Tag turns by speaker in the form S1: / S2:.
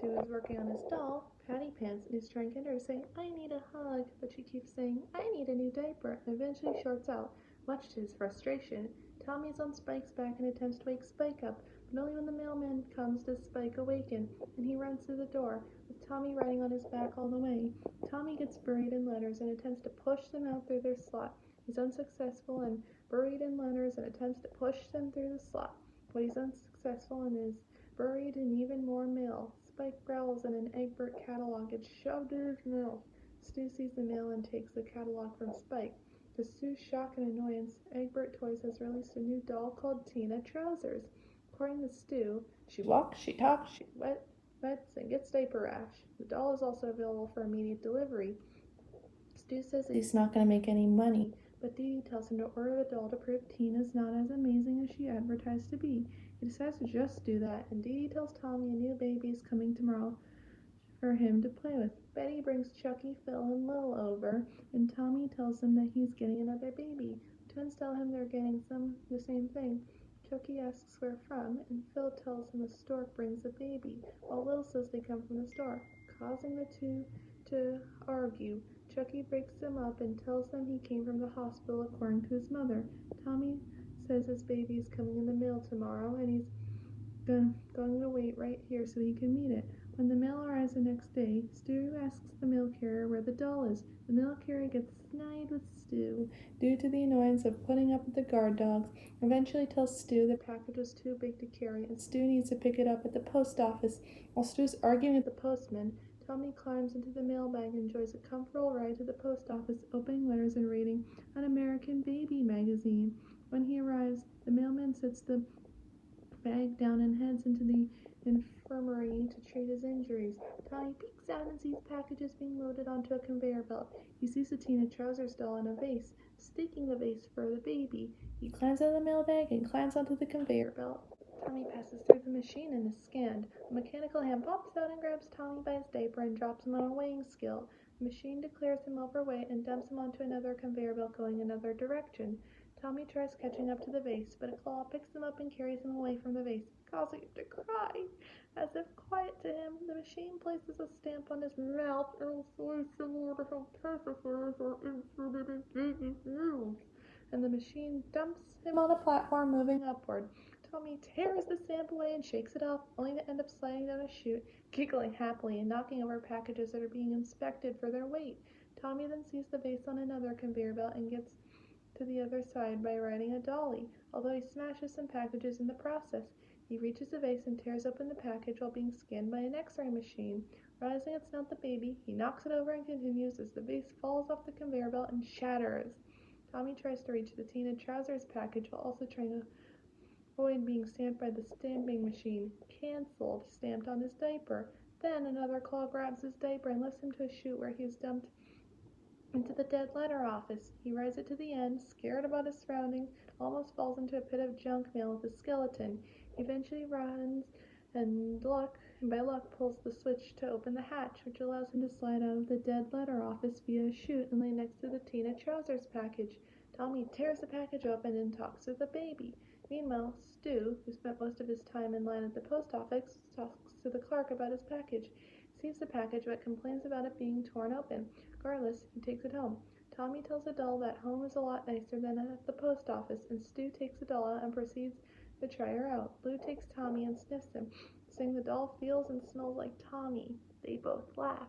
S1: Stu is working on his doll, Patty Pants, and he's trying to get her to say, I need a hug, but she keeps saying, I need a new diaper, and eventually shorts out, much to his frustration. Tommy is on Spike's back and attempts to wake Spike up, but only when the mailman comes does Spike awaken, and he runs through the door, with Tommy riding on his back all the way. Tommy gets buried in letters and attempts to push them out through their slot. He's unsuccessful and buried in letters and attempts to push them through the slot. What he's unsuccessful in is buried in even more mail. Spike growls and an Egbert catalog gets shoved in his mouth. Stu sees the mail and takes the catalog from Spike. To Stu's shock and annoyance, Egbert Toys has released a new doll called Tina Trousers. According to Stu, she walks, she talks, she wets, and gets diaper rash. The doll is also available for immediate delivery. Stu says he's not going to make any money, but Dee Dee tells him to order the doll to prove Tina's not as amazing as she advertised to be. He decides to just do that, and Dee Dee tells Tommy a new baby is coming tomorrow for him to play with. Betty brings Chucky, Phil, and Lil over, and Tommy tells them that he's getting another baby. The twins tell him they're getting the same thing. Chucky asks where from, and Phil tells him a stork brings a baby, while Lil says they come from the store, causing the two to argue. Chucky breaks them up and tells them he came from the hospital according to his mother. Tommy says his baby is coming in the mail tomorrow, and he's going to wait right here so he can meet it. When the mail arrives the next day, Stu asks the mail carrier where the doll is. The mail carrier gets snide with Stu due to the annoyance of putting up with the guard dogs. Eventually tells Stu the package was too big to carry and Stu needs to pick it up at the post office. While Stu's arguing with the postman, Tommy climbs into the mailbag and enjoys a comfortable ride to the post office, opening letters and reading an American Baby magazine. When he arrives, the mailman sets the bag down and heads into the infirmary to treat his injuries. Tommy peeks out and sees packages being loaded onto a conveyor belt. He sees the Tina Trousers doll in a vase, staking the vase for the baby. He climbs out of the mailbag and climbs onto the conveyor belt. Tommy passes through the machine and is scanned. A mechanical hand pops out and grabs Tommy by his diaper and drops him on a weighing scale. The machine declares him overweight and dumps him onto another conveyor belt going another direction. Tommy tries catching up to the vase, but a claw picks him up and carries him away from the vase, causing him to cry. As if quiet to him, the machine places a stamp on his mouth and says similar to how pacifiers are inserted in babies' mouths. And the machine dumps him on a platform moving upward. Tommy tears the stamp away and shakes it off, only to end up sliding down a chute, giggling happily and knocking over packages that are being inspected for their weight. Tommy then sees the vase on another conveyor belt and gets to the other side by riding a dolly, although he smashes some packages in the process. He reaches the vase and tears open the package while being scanned by an x-ray machine. Realizing it's not the baby, he knocks it over and continues as the vase falls off the conveyor belt and shatters. Tommy tries to reach the Tina Trousers package while also trying to avoid being stamped by the stamping machine. Cancelled, stamped on his diaper. Then another claw grabs his diaper and lifts him to a chute where he is dumped into the dead letter office. He rides it to the end, scared about his surroundings, almost falls into a pit of junk mail with a skeleton. He eventually runs and by luck pulls the switch to open the hatch, which allows him to slide out of the dead letter office via a chute and lay next to the Tina Trousers package. Tommy tears the package open and talks to the baby. Meanwhile, Stu, who spent most of his time in line at the post office, talks to the clerk about his package. He sees the package but complains about it being torn open. Regardless, he takes it home. Tommy tells the doll that home is a lot nicer than at the post office, and Stu takes the doll out and proceeds to try her out. Lou takes Tommy and sniffs him, saying the doll feels and smells like Tommy. They both laugh.